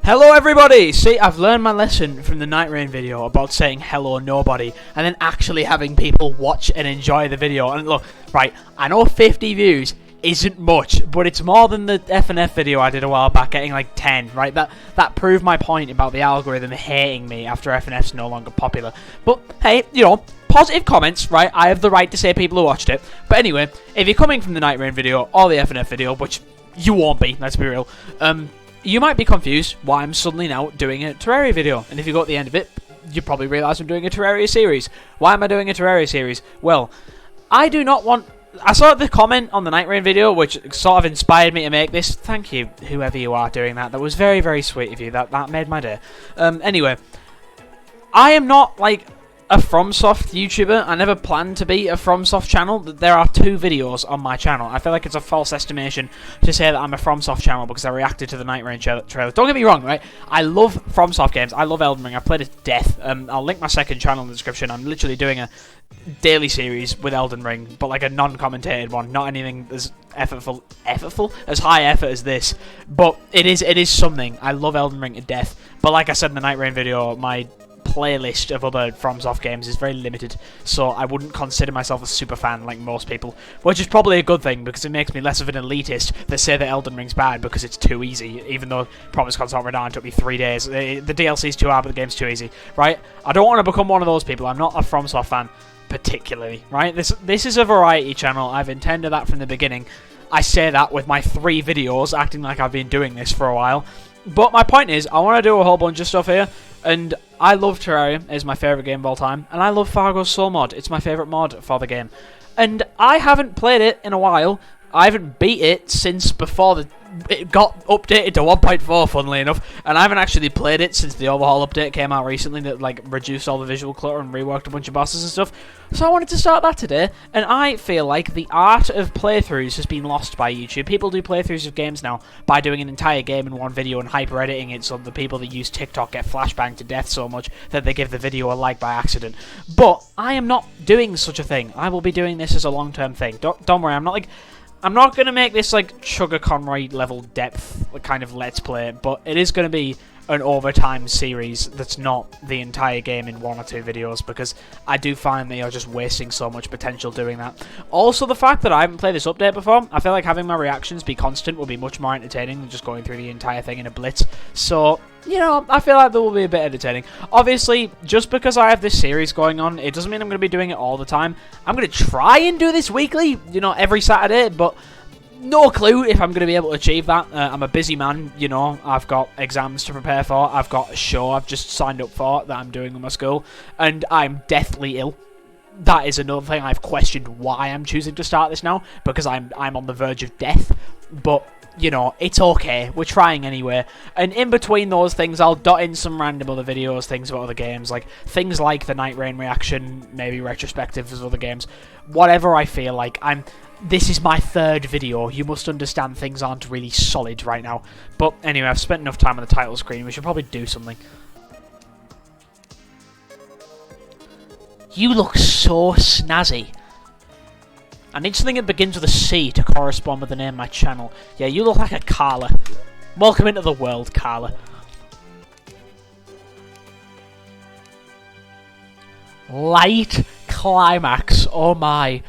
Hello everybody! See, I've learned my lesson from the Night Rain video about saying hello nobody and then actually having people watch and enjoy the video. And look, right, I know 50 views isn't much, but it's more than the F&F video I did a while back getting like 10, right? That proved my point about the algorithm hating me after F&F's no longer popular. But hey, you know, positive comments, right? I have the right to say people who watched it. But anyway, if you're coming from the Night Rain video or the F&F video, which you won't be, let's be real, you might be confused why I'm suddenly now doing a Terraria video. And if you go at the end of it, you probably realise I'm doing a Terraria series. Why am I doing a Terraria series? Well, I do not want... I saw the comment on the Night Rain video, which sort of inspired me to make this. Thank you, whoever you are doing that. That was very, very sweet of you. That made my day. Anyway, I am not, like, a FromSoft YouTuber. I never planned to be a FromSoft channel. There are 2 videos on my channel. I feel like it's a false estimation to say that I'm a FromSoft channel because I reacted to the Night Rain trailer. Don't get me wrong, right? I love FromSoft games. I love Elden Ring. I've played it to death. I'll link my second channel in the description. I'm literally doing a daily series with Elden Ring, but like a non-commentated one, not anything as effortful, as high effort as this. But it is something. I love Elden Ring to death. But like I said in the Night Rain video, my playlist of other FromSoft games is very limited, so I wouldn't consider myself a super fan like most people, which is probably a good thing because it makes me less of an elitist that say that Elden Ring's bad because it's too easy, even though Promised Consort Radahn took me 3 days. The DLC's too hard, but the game's too easy, right? I don't want to become one of those people. I'm not a FromSoft fan particularly, right? This is a variety channel. I've intended that from the beginning. I say that with my 3 videos, acting like I've been doing this for a while. But my point is, I want to do a whole bunch of stuff here, and I love Terraria, it's my favourite game of all time, and I love Fargo's Soul mod, it's my favourite mod for the game. And I haven't played it in a while. I haven't beat it since before it got updated to 1.4, funnily enough, and I haven't actually played it since the overhaul update came out recently that like reduced all the visual clutter and reworked a bunch of bosses and stuff. So I wanted to start that today, and I feel like the art of playthroughs has been lost by YouTube. People do playthroughs of games now by doing an entire game in one video and hyper editing it so the people that use TikTok get flashbanged to death so much that they give the video a like by accident. But I am not doing such a thing. I will be doing this as a long-term thing. Don't worry, I'm not going to make this like Sugar Conroy level depth kind of let's play, but it is going to be an overtime series that's not the entire game in 1 or 2 videos, because I do find that you're just wasting so much potential doing that. Also, the fact that I haven't played this update before, I feel like having my reactions be constant will be much more entertaining than just going through the entire thing in a blitz. So, you know, I feel like that will be a bit entertaining. Obviously, just because I have this series going on, it doesn't mean I'm going to be doing it all the time. I'm going to try and do this weekly, you know, every Saturday, but no clue if I'm going to be able to achieve that. I'm a busy man, you know, I've got exams to prepare for, I've got a show I've just signed up for that I'm doing with my school, and I'm deathly ill. That is another thing. I've questioned why I'm choosing to start this now, because I'm on the verge of death, but you know, it's okay, we're trying anyway. And in between those things, I'll dot in some random other videos, things about other games, like things like the Night Rain reaction, maybe retrospectives of other games, whatever I feel like. This is my 3rd video. You must understand things aren't really solid right now. But anyway, I've spent enough time on the title screen. We should probably do something. You look so snazzy. I need something that begins with a C to correspond with the name of my channel. Yeah, you look like a Carla. Welcome into the world, Carla. Light climax. Oh my.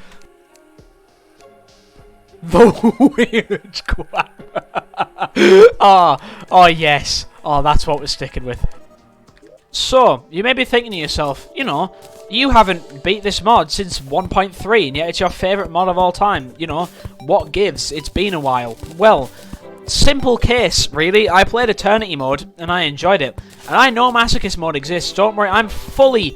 The weird quack. Oh yes. Oh, that's what we're sticking with. So, you may be thinking to yourself, you know, you haven't beat this mod since 1.3 and yet it's your favourite mod of all time. You know, what gives? It's been a while. Well, simple case, really. I played Eternity mode and I enjoyed it. And I know Masochist mode exists. Don't worry, I'm fully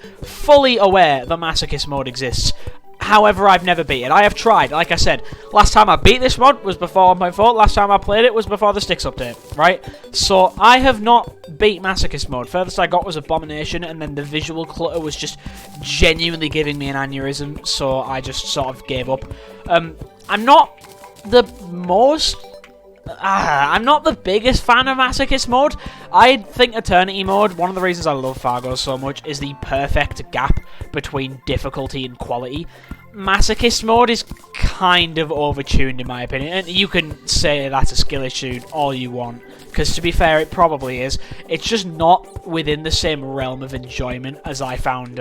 aware that Masochist mode exists. However, I've never beat it. I have tried. Like I said, last time I beat this mod was before 1.4. Last time I played it was before the Sticks update, right? So, I have not beat Masochist mode. Furthest I got was Abomination, and then the visual clutter was just genuinely giving me an aneurysm, so I just sort of gave up. I'm not the most I'm not the biggest fan of Masochist mode. I think Eternity mode, one of the reasons I love Fargo so much, is the perfect gap between difficulty and quality. Masochist mode is kind of overtuned in my opinion, and you can say that's a skill issue all you want, because to be fair, it probably is. It's just not within the same realm of enjoyment as I found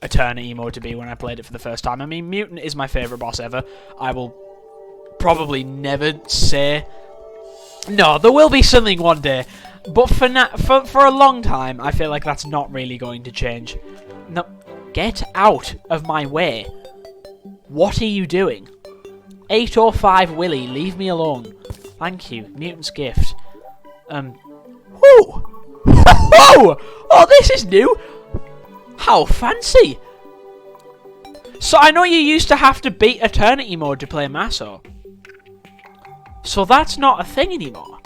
Eternity mode to be when I played it for the first time. I mean, Mutant is my favourite boss ever. I will probably never say... No, there will be something one day, but for a long time, I feel like that's not really going to change. No, get out of my way. What are you doing? 805 Willy, leave me alone. Thank you. Mutant's gift. Whoa! Whoa! Oh, this is new! How fancy! So I know you used to have to beat Eternity mode to play Maso. So that's not a thing anymore.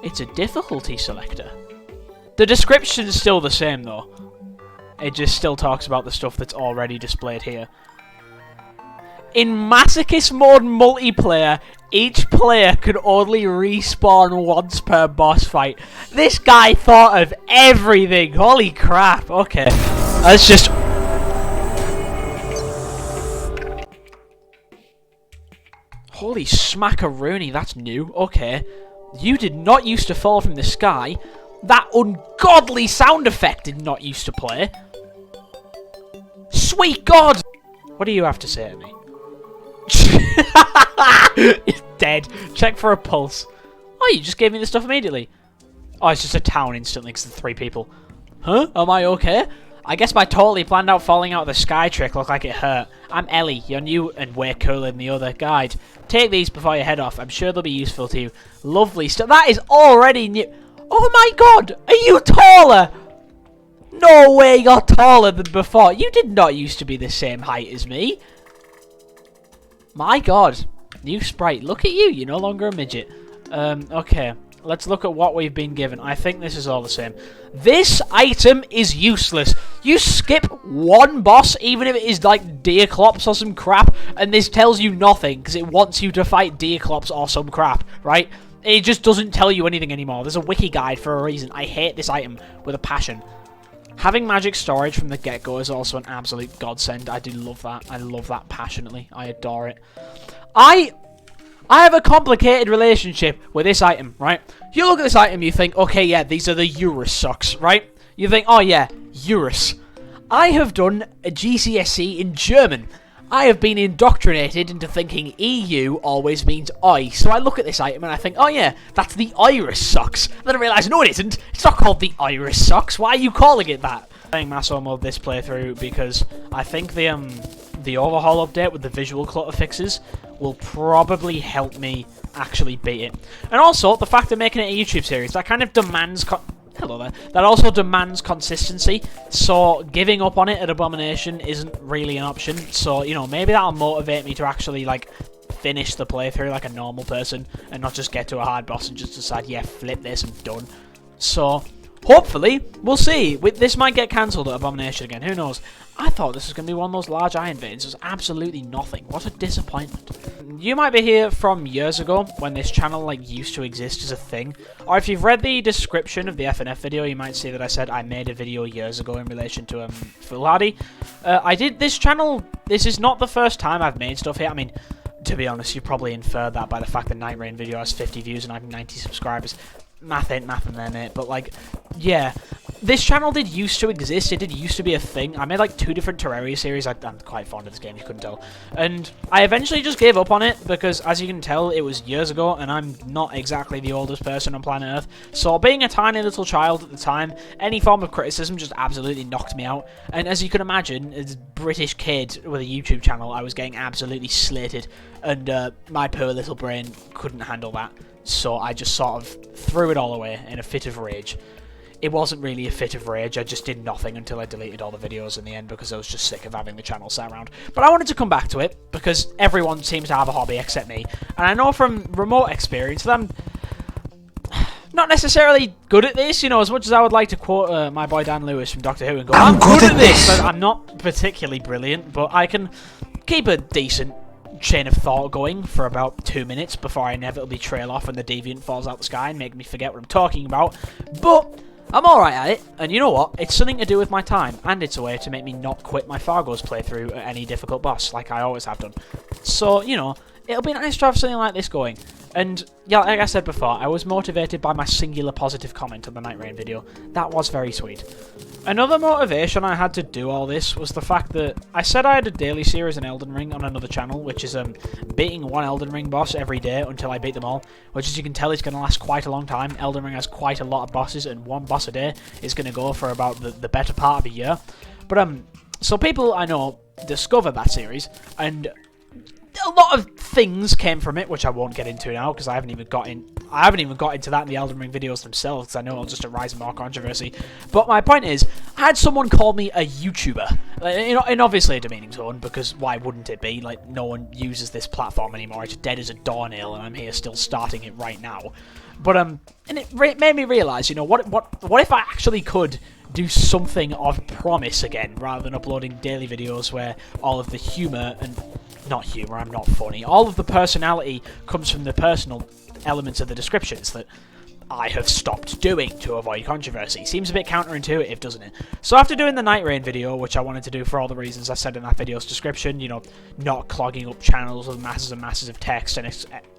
It's a difficulty selector. The description's still the same though. It just still talks about the stuff that's already displayed here. In Masochist mode multiplayer, each player can only respawn once per boss fight. This guy thought of everything. Holy crap. Okay. Let's just... Holy smackaroony, that's new. Okay. You did not used to fall from the sky. That ungodly sound effect did not used to play. Sweet God! What do you have to say to me? He's dead. Check for a pulse. Oh, you just gave me the stuff immediately. Oh, it's just a town instantly because of 3 people. Huh? Am I okay? I guess my totally planned out falling out of the sky trick looked like it hurt. I'm Ellie. You're new and way cooler than the other. Guide. Take these before you head off. I'm sure they'll be useful to you. Lovely stuff. That is already new. Oh my God! Are you taller? No way you're taller than before. You did not used to be the same height as me. My God. New sprite. Look at you. You're no longer a midget. Okay. Let's look at what we've been given. I think this is all the same. This item is useless. You skip one boss, even if it is like Deerclops or some crap, and this tells you nothing, because it wants you to fight Deerclops or some crap, right? It just doesn't tell you anything anymore. There's a wiki guide for a reason. I hate this item with a passion. Having magic storage from the get-go is also an absolute godsend. I do love that. I love that passionately. I adore it. I have a complicated relationship with this item, right? You look at this item, you think, okay, yeah, these are the Eurus socks, right? You think, oh yeah, Eurus. I have done a GCSE in German. I have been indoctrinated into thinking EU always means I. So I look at this item and I think, oh yeah, that's the Iris socks. Then I realise, no it isn't. It's not called the Iris socks. Why are you calling it that? I'm playing Maso mode this playthrough because I think the overhaul update with the visual clutter fixes will probably help me actually beat it. And also, the fact of making it a YouTube series, that kind of demands... Hello there. That also demands consistency, so giving up on it at Abomination isn't really an option. So, you know, maybe that'll motivate me to actually, like, finish the playthrough like a normal person and not just get to a hard boss and just decide, yeah, flip this and done. So, hopefully, we'll see. This might get cancelled at Abomination again, who knows. I thought this was going to be one of those large iron veins. It was absolutely nothing. What a disappointment. You might be here from years ago when this channel like used to exist as a thing. Or if you've read the description of the FNF video, you might see that I said I made a video years ago in relation to Foolhardy. I did this channel. This is not the first time I've made stuff here. I mean, to be honest, you probably inferred that by the fact that Night Rain video has 50 views and I have 90 subscribers. Math ain't mathing there, mate. But like, yeah. This channel did used to exist, it did used to be a thing. I made like 2 different Terraria series, I'm quite fond of this game, you couldn't tell. And I eventually just gave up on it, because as you can tell, it was years ago, and I'm not exactly the oldest person on planet Earth. So being a tiny little child at the time, any form of criticism just absolutely knocked me out. And as you can imagine, as a British kid with a YouTube channel, I was getting absolutely slated, and my poor little brain couldn't handle that. So I just sort of threw it all away in a fit of rage. It wasn't really a fit of rage, I just did nothing until I deleted all the videos in the end because I was just sick of having the channel sat around. But I wanted to come back to it because everyone seems to have a hobby except me. And I know from remote experience that I'm not necessarily good at this, you know, as much as I would like to quote my boy Dan Lewis from Doctor Who and go, I'm good at this! But I'm not particularly brilliant, but I can keep a decent chain of thought going for about 2 minutes before I inevitably trail off and the deviant falls out the sky and make me forget what I'm talking about. But I'm alright at it, and you know what? It's something to do with my time, and it's a way to make me not quit my Fargo's playthrough at any difficult boss, like I always have done. So, you know, it'll be nice to have something like this going. And, yeah, like I said before, I was motivated by my singular positive comment on the Night Rain video. That was very sweet. Another motivation I had to do all this was the fact that I said I had a daily series in Elden Ring on another channel, which is beating one Elden Ring boss every day until I beat them all, which as you can tell is going to last quite a long time. Elden Ring has quite a lot of bosses, and one boss a day is going to go for about the better part of a year. But, so people I know discover that series, and a lot of things came from it, which I won't get into now because I haven't even got into that in the Elden Ring videos themselves, because I know it'll just arise more controversy. But my point is, I had someone call me a YouTuber, and obviously a demeaning tone, because why wouldn't it be? Like, no one uses this platform anymore. It's dead as a doornail, and I'm here still starting it right now. But and it made me realise, you know, what if I actually could do something of promise again, rather than uploading daily videos where all of the humour and not humour, I'm not funny. All of the personality comes from the personal elements of the descriptions that I have stopped doing to avoid controversy. Seems a bit counterintuitive, doesn't it? So after doing the Night Rain video, which I wanted to do for all the reasons I said in that video's description, you know, not clogging up channels with masses and masses of text and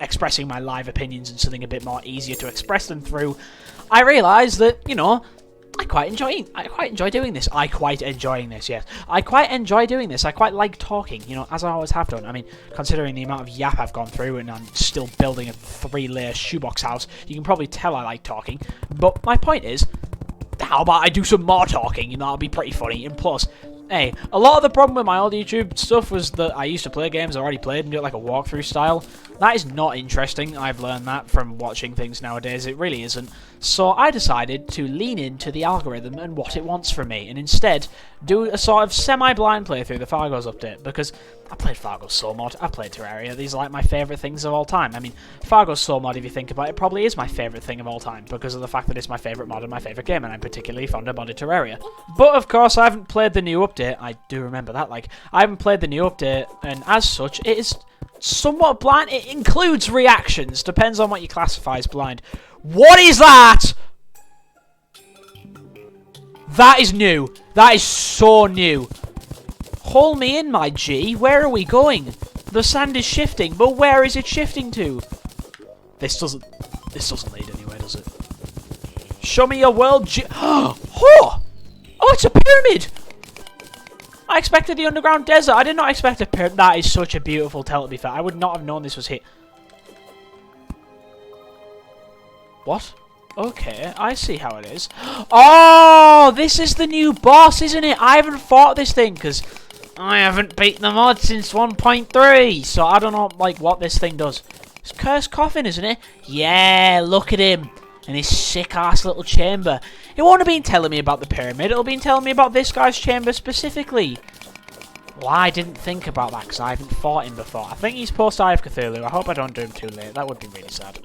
expressing my live opinions in something a bit more easier to express them through, I realised that, you know, I quite enjoy doing this. I quite enjoy doing this. I quite like talking, you know, as I always have done. I mean, considering the amount of yap I've gone through and I'm still building a 3-layer shoebox house, you can probably tell I like talking. But my point is, how about I do some more talking? You know, that'll be pretty funny. And plus, hey, a lot of the problem with my old YouTube stuff was that I used to play games I already played and do it like a walkthrough style. That is not interesting. I've learned that from watching things nowadays. It really isn't. So I decided to lean into the algorithm and what it wants from me, and instead do a sort of semi-blind playthrough the Fargo's update, because I played Fargo's Soul Mod, I played Terraria. These are like my favourite things of all time. I mean, Fargo's Soul Mod, if you think about it, probably is my favourite thing of all time, because of the fact that it's my favourite mod and my favourite game, and I'm particularly fond of modded Terraria. But of course, I haven't played the new update. I do remember that. Like, I haven't played the new update, and as such, it is somewhat blind. It includes reactions, depends on what you classify as blind. What is that? That is new. That is so new. Haul me in, my G. Where are we going? The sand is shifting, but where is it shifting to? This doesn't lead anywhere, does it? Show me your world, G. Oh, it's a pyramid. I expected the underground desert. I did not expect a pyramid. That is such a beautiful tell, to be fair. I would not have known this was here. What? Okay, I see how it is. Oh, this is the new boss, isn't it? I haven't fought this thing, because I haven't beaten the mod since 1.3. So I don't know, like, what this thing does. It's Cursed Coffin, isn't it? Yeah, look at him. In his sick-ass little chamber. It won't have been telling me about the pyramid. It'll been telling me about this guy's chamber specifically. Well, I didn't think about that, because I haven't fought him before. I think he's post-Eye of Cthulhu. I hope I don't do him too late. That would be really sad.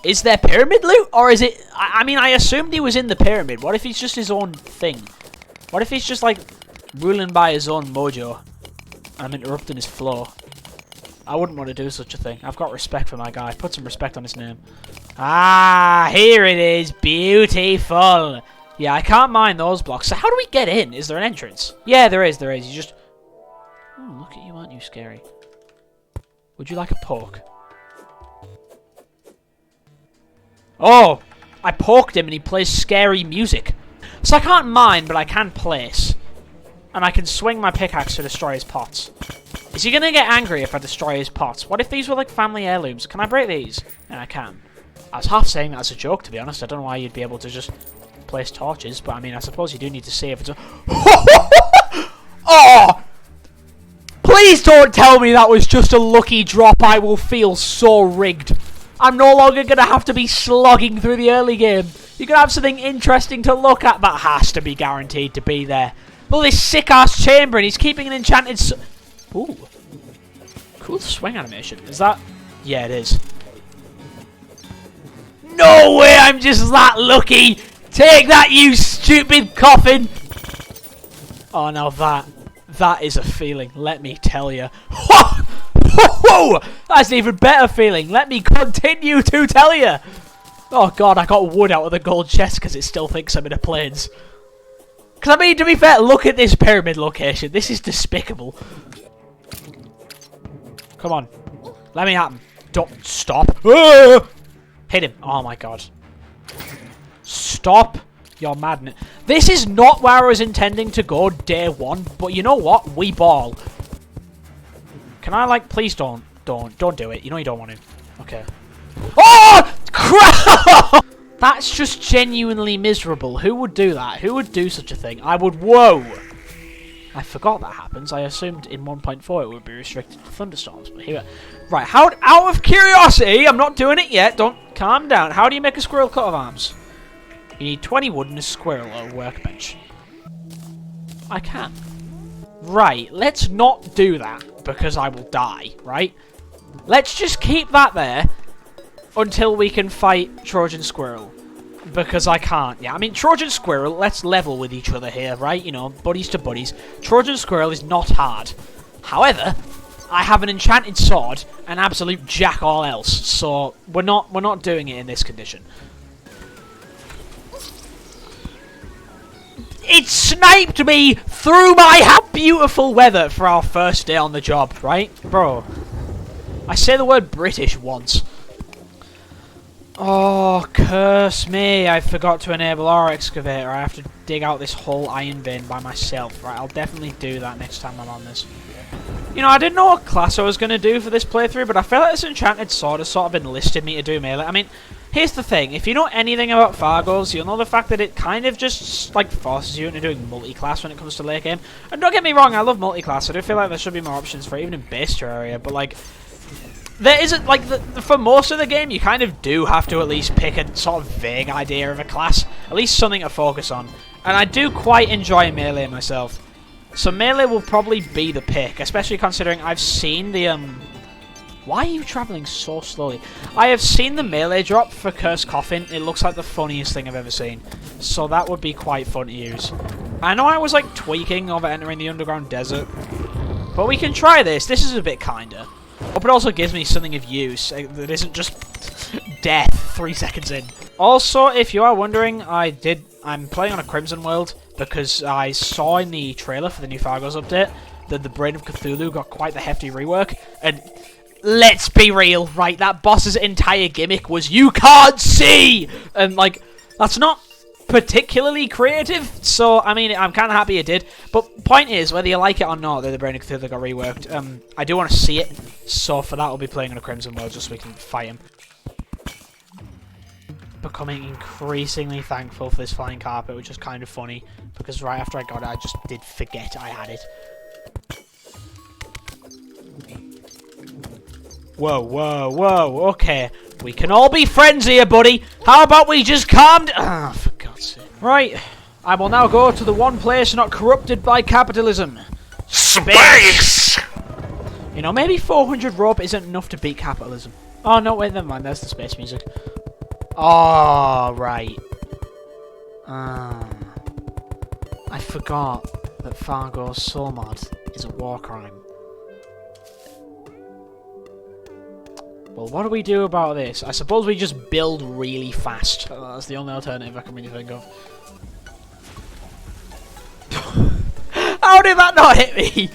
Is there pyramid loot, or is it... I mean, I assumed he was in the pyramid. What if he's just his own thing? What if he's just, like, ruling by his own mojo? I'm interrupting his flow. I wouldn't want to do such a thing. I've got respect for my guy. Put some respect on his name. Ah, here it is. Beautiful. Yeah, I can't mine those blocks. So how do we get in? Is there an entrance? Yeah, there is. There is. You just... Oh, look at you, aren't you scary? Would you like a poke? Oh, I poked him and he plays scary music. So I can't mine, but I can place. And I can swing my pickaxe to destroy his pots. Is he going to get angry if I destroy his pots? What if these were like family heirlooms? Can I break these? And I can. I was half saying that as a joke, to be honest. I don't know why you'd be able to just place torches, but I mean, I suppose you do need to see if it's a... Oh! Please don't tell me that was just a lucky drop. I will feel so rigged. I'm no longer going to have to be slogging through the early game. You're going to have something interesting to look at. That has to be guaranteed to be there. Well, this sick-ass chamber, and he's keeping an enchanted... Ooh. Cool swing animation. Is that... Yeah, it is. No way I'm just that lucky! Take that, you stupid coffin! Oh, now that is a feeling, let me tell you. Whoa! That's an even better feeling. Let me continue to tell you. Oh god, I got wood out of the gold chest because it still thinks I'm in a plains. Because I mean, to be fair, look at this pyramid location. This is despicable. Come on. Let me at him. Don't stop. Hit him. Oh my god. Stop your madness. This is not where I was intending to go day one, but you know what? We ball. Can I, like, please don't do it. You know you don't want to. Okay. Oh! Crap! That's just genuinely miserable. Who would do that? Who would do such a thing? I would. Whoa! I forgot that happens. I assumed in 1.4 it would be restricted to thunderstorms, but here. Right, how, out of curiosity, I'm not doing it yet. Don't calm down. How do you make a squirrel coat of arms? You need 20 wood and a squirrel or a workbench. I can. Right, let's not do that because I will die, right? Let's just keep that there until we can fight Trojan Squirrel. Because I can't. Yeah, I mean, Trojan Squirrel, let's level with each other here, right? You know, buddies to buddies. Trojan Squirrel is not hard. However, I have an enchanted sword and absolute jack all else. So, we're not doing it in this condition. It sniped me through my house! Beautiful weather for our first day on the job, right? Bro, I say the word British once. Oh, curse me. I forgot to enable our excavator. I have to dig out this whole iron vein by myself. Right, I'll definitely do that next time I'm on this. You know, I didn't know what class I was going to do for this playthrough, but I feel like this enchanted sword has sort of enlisted me to do melee. I mean, here's the thing. If you know anything about Fargo's, you'll know the fact that it kind of just, like, forces you into doing multi-class when it comes to late game. And don't get me wrong, I love multi-class. I do feel like there should be more options for it, even in base area, but, like, there isn't, like, for most of the game, you kind of do have to at least pick a sort of vague idea of a class. At least something to focus on. And I do quite enjoy melee myself. So melee will probably be the pick, especially considering I've seen the, Why are you travelling so slowly? I have seen the melee drop for Cursed Coffin. It looks like the funniest thing I've ever seen. So that would be quite fun to use. I know I was, like, tweaking over entering the underground desert. But we can try this. This is a bit kinder. But it also gives me something of use that isn't just death 3 seconds in. Also, if you are wondering, I'm playing on a Crimson world because I saw in the trailer for the new Fargo's update that the Brain of Cthulhu got quite the hefty rework. And let's be real, right? That boss's entire gimmick was you can't see! And, like, that's not particularly creative, so I mean, I'm kind of happy it did. But point is, whether you like it or not, that the Brain of Cthulhu got reworked. I do want to see it, so for that, I'll be playing on a Crimson world just so we can fight him. Becoming increasingly thankful for this flying carpet, which is kind of funny because right after I got it, I just did forget I had it. Whoa, whoa, whoa, okay. We can all be friends here, buddy. How about we just calm down? Ah, for God's sake. Right, I will now go to the one place not corrupted by capitalism. Space! You know, maybe 400 rope isn't enough to beat capitalism. Oh, no, wait, never mind. There's the space music. Oh, right. I forgot that Fargo's soul mod is a war crime. Well, what do we do about this? I suppose we just build really fast. That's the only alternative I can really think of. How did that not hit me?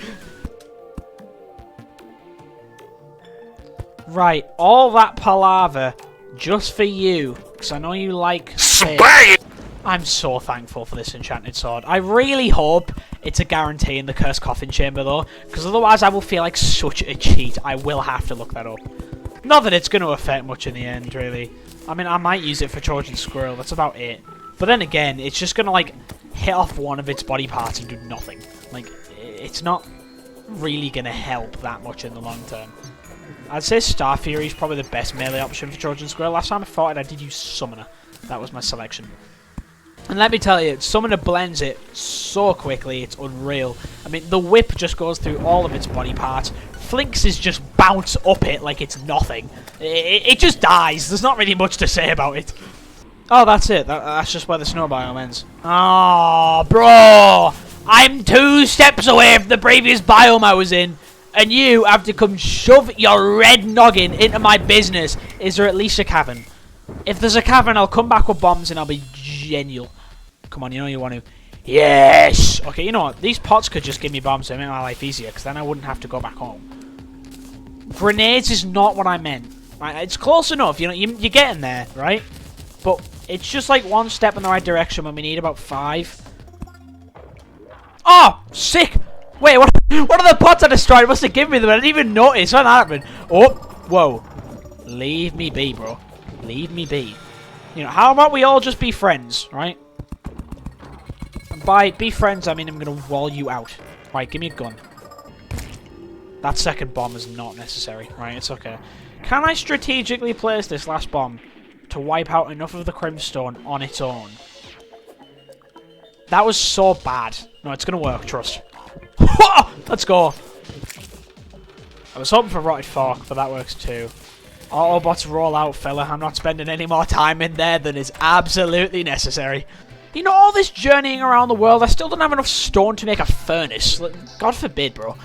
Right, all that palaver just for you, because I know you like space. I'm so thankful for this enchanted sword. I really hope it's a guarantee in the Cursed Coffin chamber, though, because otherwise I will feel like such a cheat. I will have to look that up. Not that it's going to affect much in the end, really. I mean, I might use it for Trojan Squirrel, that's about it. But then again, it's just going to, like, hit off one of its body parts and do nothing. Like, it's not really going to help that much in the long term. I'd say Star Fury is probably the best melee option for Trojan Squirrel. Last time I fought it, I did use Summoner. That was my selection. And let me tell you, Summoner blends it so quickly, it's unreal. I mean, the whip just goes through all of its body parts. Flinks is just bounce up it like it's nothing. It just dies. There's not really much to say about it. Oh, that's it. That's just where the snow biome ends. Oh, bro! I'm 2 steps away from the previous biome I was in, And you have to come shove your red noggin into my business. Is there at least a cavern? If there's a cavern, I'll come back with bombs and I'll be genial. Come on, you know you want to. Yes! Okay, you know what? These pots could just give me bombs to make my life easier, because then I wouldn't have to go back home. Grenades is not what I meant. Right? It's close enough, you know, you're getting there, right? But it's just like one step in the right direction when we need about 5. Oh! Sick! Wait, what are the pots I destroyed? It must have given me them. I didn't even notice when that happened. Oh! Whoa. Leave me be, bro. Leave me be. You know, how about we all just be friends, right? And by be friends, I mean I'm going to wall you out. Right, give me a gun. That second bomb is not necessary. Right, it's okay. Can I strategically place this last bomb to wipe out enough of the Crimstone on its own? That was so bad. No, it's going to work, trust. Let's go. I was hoping for Rotted Fork, but that works too. Autobots roll out, fella. I'm not spending any more time in there than is absolutely necessary. You know, all this journeying around the world, I still don't have enough stone to make a furnace. God forbid, bro.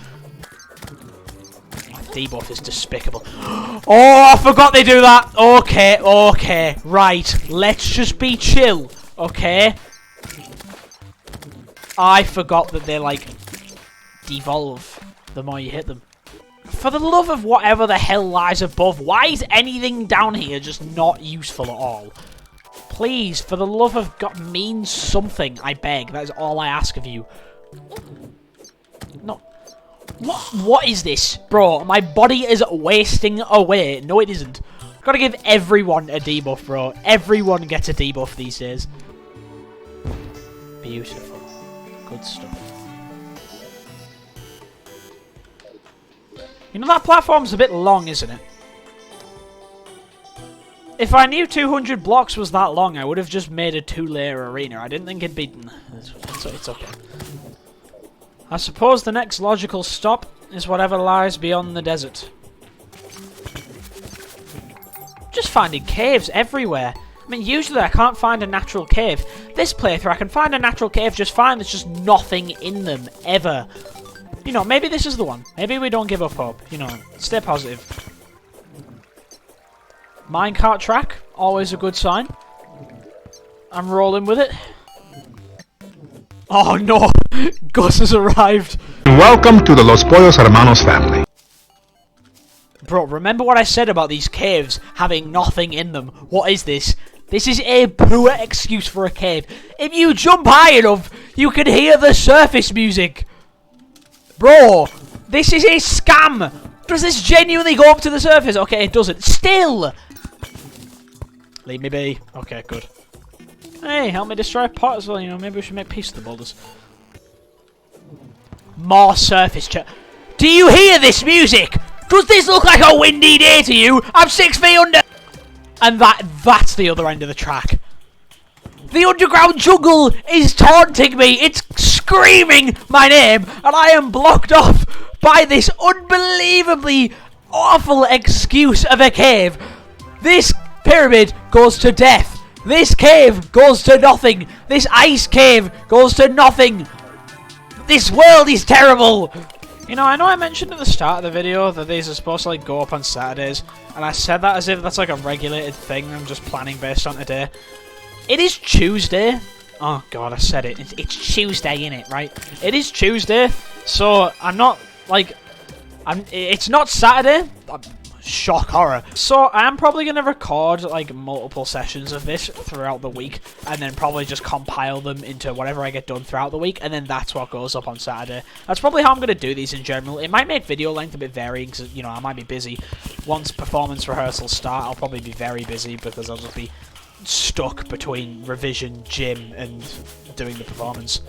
Debuff is despicable. Oh, I forgot they do that. Okay, okay. Right. Let's just be chill. Okay. I forgot that they, like, devolve the more you hit them. For the love of whatever the hell lies above, why is anything down here just not useful at all? Please, for the love of God, mean something, I beg. That is all I ask of you. No. What is this? Bro, my body is wasting away. No, it isn't. Gotta give everyone a debuff, bro. Everyone gets a debuff these days. Beautiful. Good stuff. You know, that platform's a bit long, isn't it? If I knew 200 blocks was that long, I would have just made a 2-layer arena. I didn't think it'd be... It's okay. I suppose the next logical stop is whatever lies beyond the desert. Just finding caves everywhere. I mean, usually I can't find a natural cave. This playthrough, I can find a natural cave just fine. There's just nothing in them, ever. You know, maybe this is the one. Maybe we don't give up hope. You know, stay positive. Minecart track, always a good sign. I'm rolling with it. Oh no! Gus has arrived! Welcome to the Los Pollos Hermanos family. Bro, remember what I said about these caves having nothing in them? What is this? This is a poor excuse for a cave. If you jump high enough, you can hear the surface music. Bro, this is a scam! Does this genuinely go up to the surface? Okay, it doesn't. Still! Leave me be. Okay, good. Hey, help me destroy a pot as well, you know, maybe we should make peace with the boulders. More surface Do you hear this music? Does this look like a windy day to you? I'm 6 feet under... And that's the other end of the track. The underground jungle is taunting me. It's screaming my name, and I am blocked off by this unbelievably awful excuse of a cave. This pyramid goes to death. This cave goes to nothing. This ice cave goes to nothing. This world is terrible. You know I mentioned at the start of the video that these are supposed to like go up on Saturdays, and I said that as if that's like a regulated thing I'm just planning based on today. It is Tuesday. Oh god, I said it. It's Tuesday, innit, right? It is Tuesday, so I'm not like it's not Saturday. Shock horror. So I am probably going to record like multiple sessions of this throughout the week, and then probably just compile them into whatever I get done throughout the week, and then that's what goes up on Saturday. That's probably how I'm going to do these in general. It might make video length a bit varying because, you know, I might be busy. Once performance rehearsals start, I'll probably be very busy because I'll just be stuck between revision, gym, and doing the performance.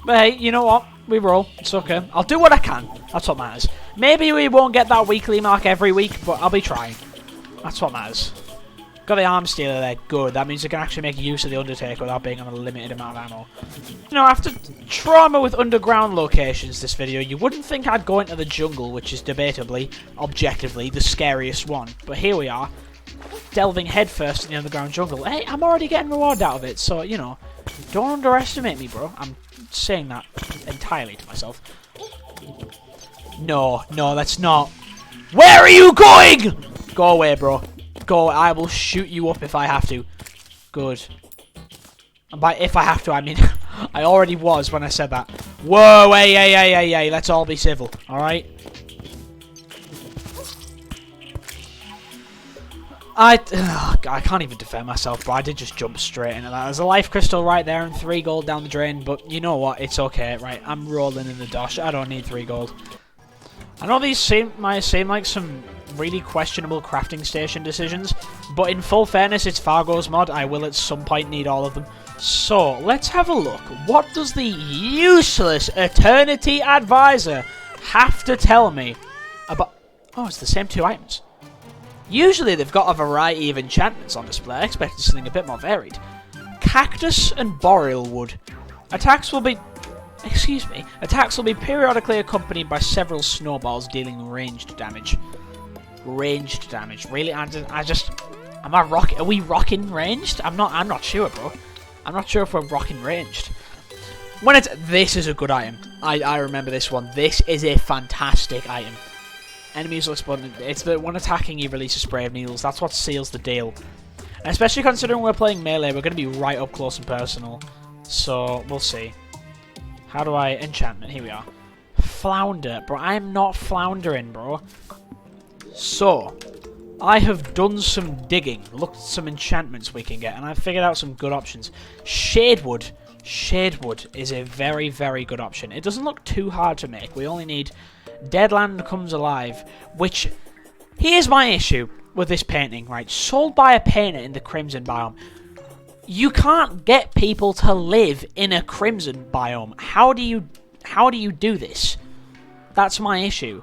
But hey, you know what? We roll. It's okay. I'll do what I can. That's what matters. Maybe we won't get that weekly mark every week, but I'll be trying. That's what matters. Got the arm stealer there. Good. That means I can actually make use of the Undertaker without being on a limited amount of ammo. You know, after trauma with underground locations this video, you wouldn't think I'd go into the jungle, which is debatably, objectively, the scariest one. But here we are, delving headfirst in the underground jungle. Hey, I'm already getting reward out of it, so, you know, don't underestimate me, bro. I'm saying that entirely to myself. No, let's not. Where are you going? Go away, bro. Go. I will shoot you up if I have to. Good. And by if I have to, I mean I already was when I said that. Whoa, hey. Let's all be civil, alright? I can't even defend myself, but I did just jump straight into that. There's a life crystal right there and 3 gold down the drain, but you know what? It's okay, right? I'm rolling in the dosh. I don't need 3 gold. I know these might seem like some really questionable crafting station decisions, but in full fairness, it's Fargo's mod. I will at some point need all of them. So, let's have a look. What does the useless Eternity Advisor have to tell me about... Oh, it's the same 2 items. Usually they've got a variety of enchantments on display. I expected something a bit more varied. Cactus and boreal wood. Attacks will be periodically accompanied by several snowballs dealing ranged damage. Ranged damage. Really? Are we rocking ranged? I'm not sure, bro. I'm not sure if we're rocking ranged. This is a good item. I remember this one. This is a fantastic item. Enemies will explode. It's the when attacking you release a spray of needles. That's what seals the deal. And especially considering we're playing melee, we're going to be right up close and personal. So, we'll see. How do I... Enchantment. Here we are. Flounder. Bro, I am not floundering, bro. So, I have done some digging. Looked at some enchantments we can get. And I've figured out some good options. Shadewood. Shadewood is a very, very good option. It doesn't look too hard to make. We only need... Deadland Comes Alive, which, here's my issue with this painting, right? Sold by a painter in the Crimson biome. You can't get people to live in a Crimson biome. How do you do this? That's my issue.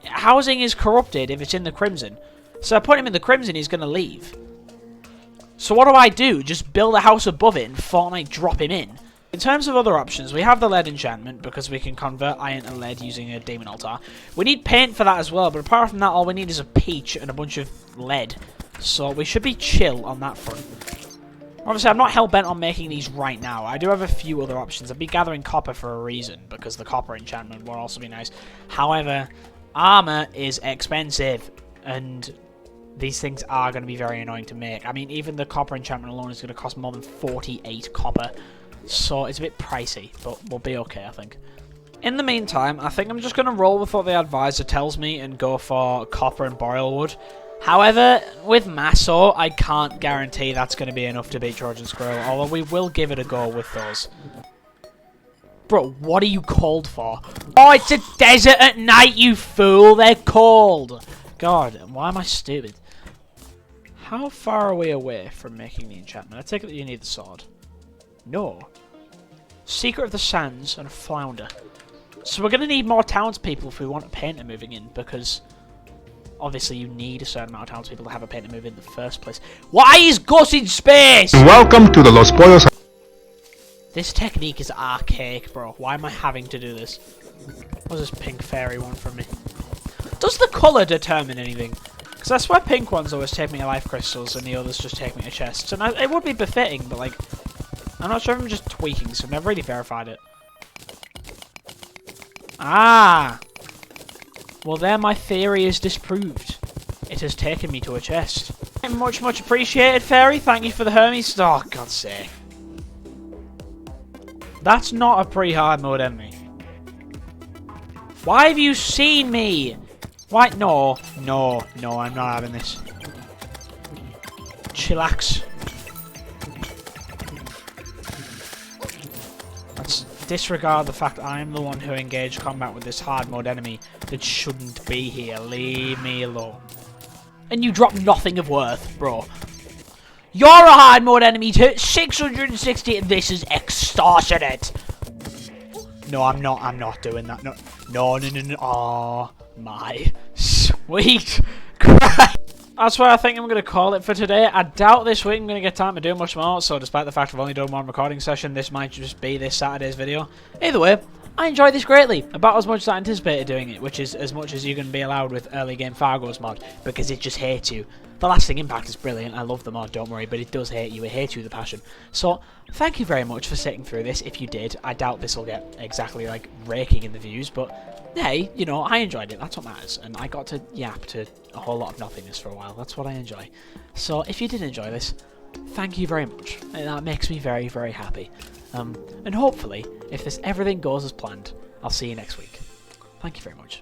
Housing is corrupted if it's in the Crimson. So I put him in the Crimson, he's going to leave. So what do? Just build a house above it and Fortnite drop him in? In terms of other options, we have the lead enchantment, because we can convert iron to lead using a demon altar. We need paint for that as well, but apart from that, all we need is a peach and a bunch of lead. So we should be chill on that front. Obviously, I'm not hell-bent on making these right now. I do have a few other options. I'd be gathering copper for a reason, because the copper enchantment will also be nice. However, armor is expensive, and these things are going to be very annoying to make. I mean, even the copper enchantment alone is going to cost more than 48 copper. So it's a bit pricey, but we'll be okay, I think. In the meantime, I think I'm just going to roll with what the advisor tells me and go for copper and boreal wood. However, with Maso, I can't guarantee that's going to be enough to beat Trojan Squirrel, although we will give it a go with those. Bro, what are you called for? Oh, it's a desert at night, you fool! They're cold! God, why am I stupid? How far are we away from making the enchantment? I take it that you need the sword. No. Secret of the Sands and a flounder. So we're going to need more townspeople if we want a painter moving in, because obviously you need a certain amount of townspeople to have a painter move in the first place. Why is Gus in space? Welcome to the Los Pollos. This technique is archaic, bro. Why am I having to do this? What does this pink fairy want from me? Does the colour determine anything? Because I swear pink ones always take me to life crystals and the others just take me to chests. And it would be befitting, but like... I'm not sure if I'm just tweaking, so I've never really verified it. Ah! Well, there my theory is disproved. It has taken me to a chest. Much, much appreciated, fairy. Thank you for the Hermes. Oh, God's sake. That's not a pre-hard mode enemy. Why have you seen me? Why? No, I'm not having this. Chillax. Let's disregard the fact I'm the one who engaged combat with this hard mode enemy that shouldn't be here. Leave me alone. And you drop nothing of worth, bro. You're a hard mode enemy too. 660. This is extortionate. No, I'm not doing that. No. Oh my sweet Christ. That's where I think I'm going to call it for today. I doubt this week I'm going to get time to do much more, so despite the fact I've only done one recording session, this might just be this Saturday's video. Either way, I enjoyed this greatly, about as much as I anticipated doing it, which is as much as you can be allowed with early game Fargo's mod, because it just hates you. The lasting impact is brilliant, I love the mod, don't worry, but it does hate you, it hates you with a passion. So, thank you very much for sitting through this, if you did. I doubt this will get exactly, like, raking in the views, but hey, you know, I enjoyed it, that's what matters, and I got to yap to a whole lot of nothingness for a while, that's what I enjoy. So, if you did enjoy this, thank you very much, and that makes me very, very happy. And hopefully, if everything goes as planned, I'll see you next week. Thank you very much.